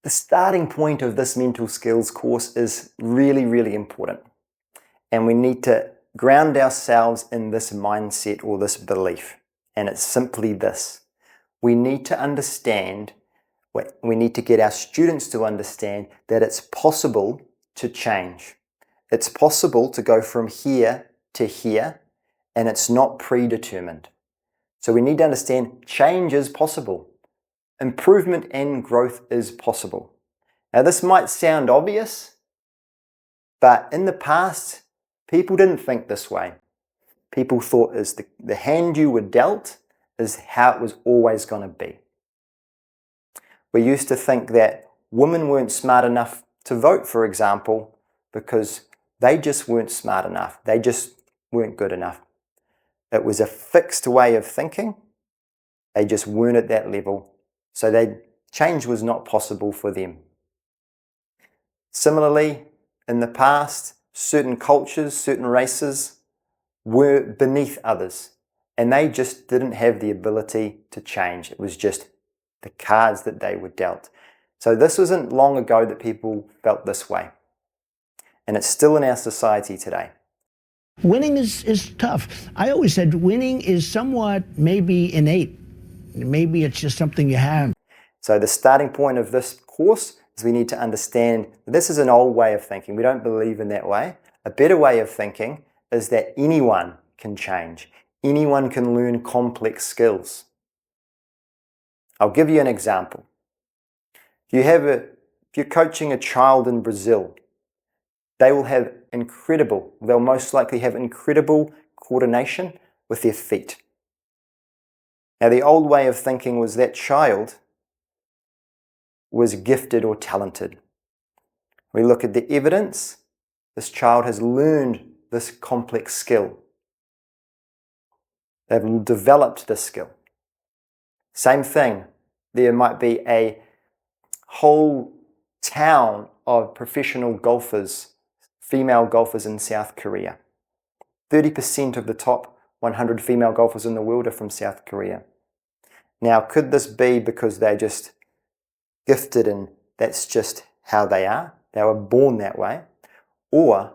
The starting point of this mental skills course is really, really important. And we need to ground ourselves in this mindset or this belief. And it's simply this. We need to understand, we need to get our students to understand that it's possible to change. It's possible to go from here to here, and it's not predetermined. So we need to understand change is possible. Improvement and growth is possible. Now, this might sound obvious, but in the past, people didn't think this way. People thought the hand you were dealt is how it was always going to be. We used to think that women weren't smart enough to vote, for example, because they just weren't smart enough. They just weren't good enough. It was a fixed way of thinking. They just weren't at that level. So change was not possible for them. Similarly, in the past, certain cultures, certain races were beneath others, and they just didn't have the ability to change. It was just the cards that they were dealt. So this wasn't long ago that people felt this way, and it's still in our society today. Winning is tough. I always said winning is somewhat maybe innate. Maybe it's just something you have. So the starting point of this course is we need to understand that this is an old way of thinking. We don't believe in that way. A better way of thinking is that anyone can change. Anyone can learn complex skills. I'll give you an example. If you're coaching a child in Brazil, they'll most likely have incredible coordination with their feet. Now, the old way of thinking was that child was gifted or talented. We look at the evidence. This child has learned this complex skill. They've developed this skill. Same thing. There might be a whole town of professional golfers, female golfers in South Korea. 30% of the top 100 female golfers in the world are from South Korea. Now, could this be because they're just gifted and that's just how they are? They were born that way. Or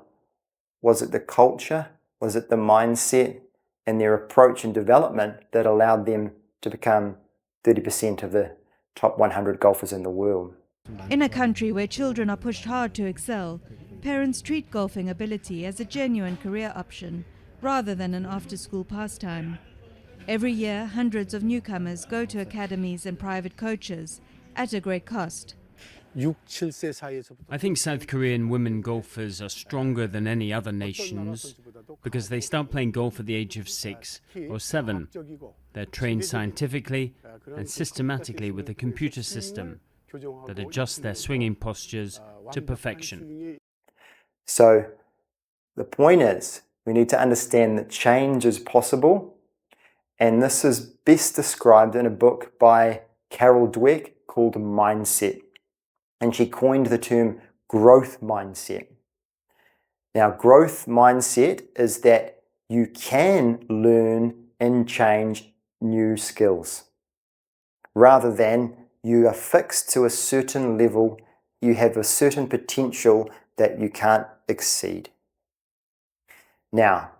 was it the culture? Was it the mindset and their approach and development that allowed them to become 30% of the top 100 golfers in the world? In a country where children are pushed hard to excel, parents treat golfing ability as a genuine career option rather than an after-school pastime. Every year, hundreds of newcomers go to academies and private coaches at a great cost. I think South Korean women golfers are stronger than any other nations because they start playing golf at the age of 6 or 7. They're trained scientifically and systematically with a computer system that adjusts their swinging postures to perfection. So the point is, we need to understand that change is possible, and this is best described in a book by Carol Dweck called Mindset. And she coined the term growth mindset. Now, growth mindset is that you can learn and change new skills, rather than you are fixed to a certain level, you have a certain potential that you can't exceed. Now,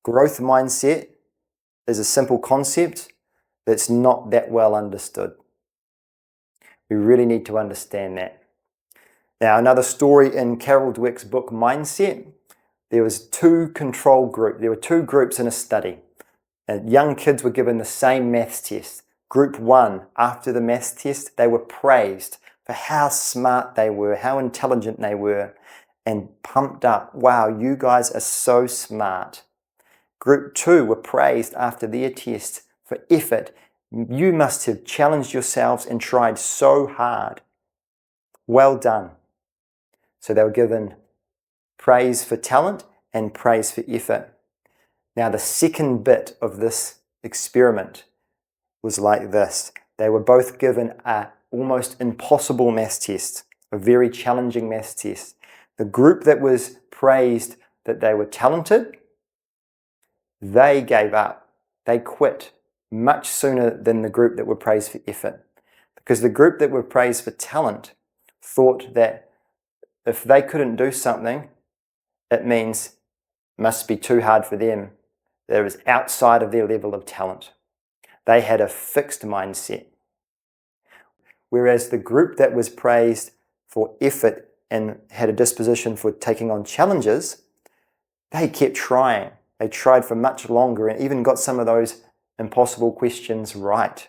growth mindset is a simple concept that's not that well understood. We really need to understand that. Now, another story in Carol Dweck's book, Mindset, there were two groups in a study. And young kids were given the same maths test. Group 1, after the maths test, they were praised for how smart they were, how intelligent they were, and pumped up. Wow, you guys are so smart. Group 2 were praised after their test for effort. You must have challenged yourselves and tried so hard. Well done. So they were given praise for talent and praise for effort. Now, the second bit of this experiment was like this. They were both given an almost impossible maths test, a very challenging maths test. The group that was praised that they were talented, they gave up. They quit much sooner than the group that were praised for effort. Because the group that were praised for talent thought that if they couldn't do something, it means it must be too hard for them. That it was outside of their level of talent. They had a fixed mindset. Whereas the group that was praised for effort and had a disposition for taking on challenges, they kept trying. They tried for much longer and even got some of those impossible questions right,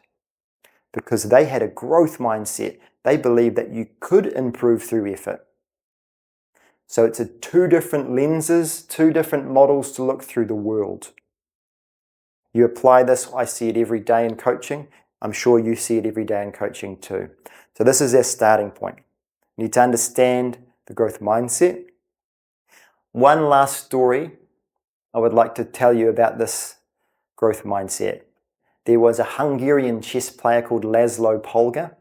because they had a growth mindset. They believed that you could improve through effort. So it's two different lenses, two different models to look through the world. You apply this, I see it every day in coaching. I'm sure you see it every day in coaching too. So this is our starting point. You need to understand the growth mindset. One last story I would like to tell you about this growth mindset. There was a Hungarian chess player called Laszlo Polgar,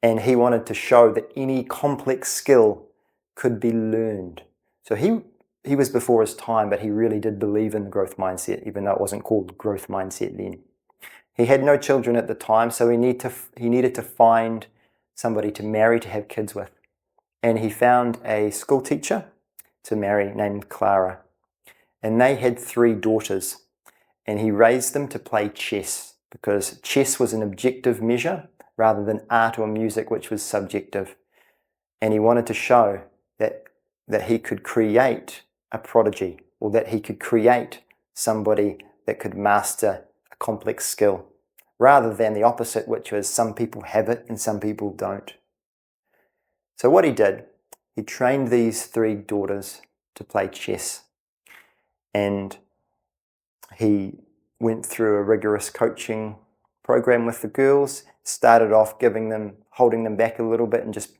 and he wanted to show that any complex skill could be learned. So he was before his time, but he really did believe in the growth mindset, even though it wasn't called growth mindset then. He had no children at the time, so he needed to find somebody to marry, to have kids with. And he found a school teacher to marry named Clara. And they had 3 daughters. And he raised them to play chess, because chess was an objective measure rather than art or music, which was subjective. And he wanted to show that he could create a prodigy, or that he could create somebody that could master a complex skill, rather than the opposite, which was some people have it and some people don't. So what he did, he trained these 3 daughters to play chess, and he went through a rigorous coaching program with the girls. Started off holding them back a little bit and just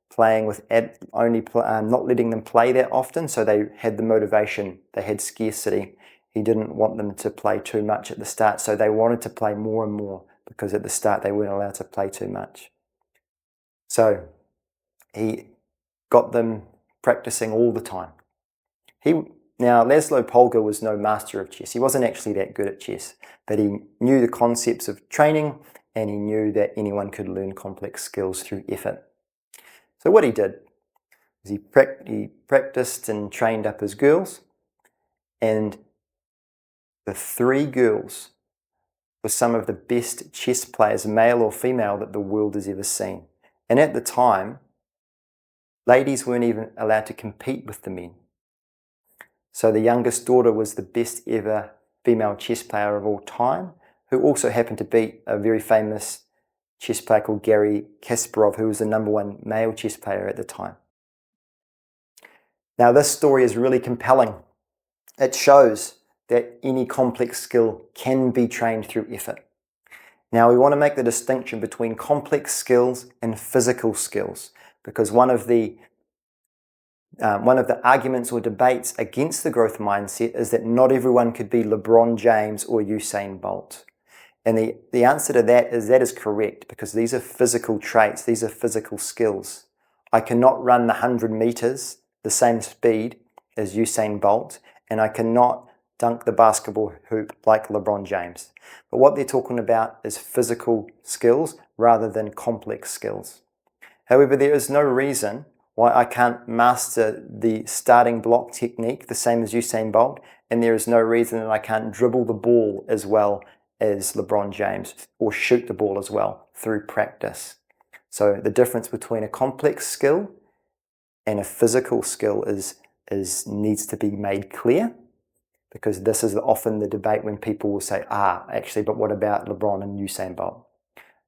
playing with not letting them play that often, so they had the motivation, they had scarcity. He didn't want them to play too much at the start, so they wanted to play more and more, because at the start they weren't allowed to play too much. So he got them practicing all the time. Now, Laszlo Polgar was no master of chess. He wasn't actually that good at chess, but he knew the concepts of training, and he knew that anyone could learn complex skills through effort. So what he did is he practiced and trained up his girls, and the 3 girls were some of the best chess players, male or female, that the world has ever seen. And at the time, ladies weren't even allowed to compete with the men. So the youngest daughter was the best ever female chess player of all time, who also happened to beat a very famous chess player called Garry Kasparov, who was the #1 male chess player at the time. Now this story is really compelling. It shows that any complex skill can be trained through effort. Now we want to make the distinction between complex skills and physical skills, because one of the arguments or debates against the growth mindset is that not everyone could be LeBron James or Usain Bolt. And the answer to that is correct, because these are physical traits, these are physical skills. I cannot run the 100 meters the same speed as Usain Bolt, and I cannot dunk the basketball hoop like LeBron James. But what they're talking about is physical skills rather than complex skills. However, there is no reason why I can't master the starting block technique the same as Usain Bolt, and there is no reason that I can't dribble the ball as well as LeBron James, or shoot the ball as well through practice. So the difference between a complex skill and a physical skill needs to be made clear, because this is often the debate when people will say, actually, but what about LeBron and Usain Bolt?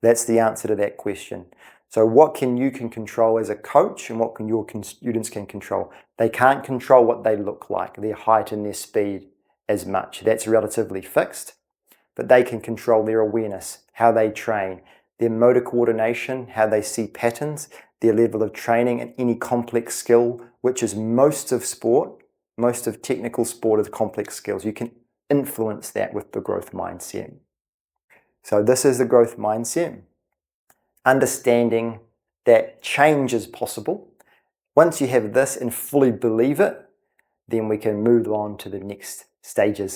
That's the answer to that question. So what you can control as a coach, and what your students can control? They can't control what they look like, their height and their speed as much. That's relatively fixed. But they can control their awareness, how they train, their motor coordination, how they see patterns, their level of training, and any complex skill, which is most of technical sport is complex skills. You can influence that with the growth mindset. So this is the growth mindset. Understanding that change is possible. Once you have this and fully believe it, then we can move on to the next stages.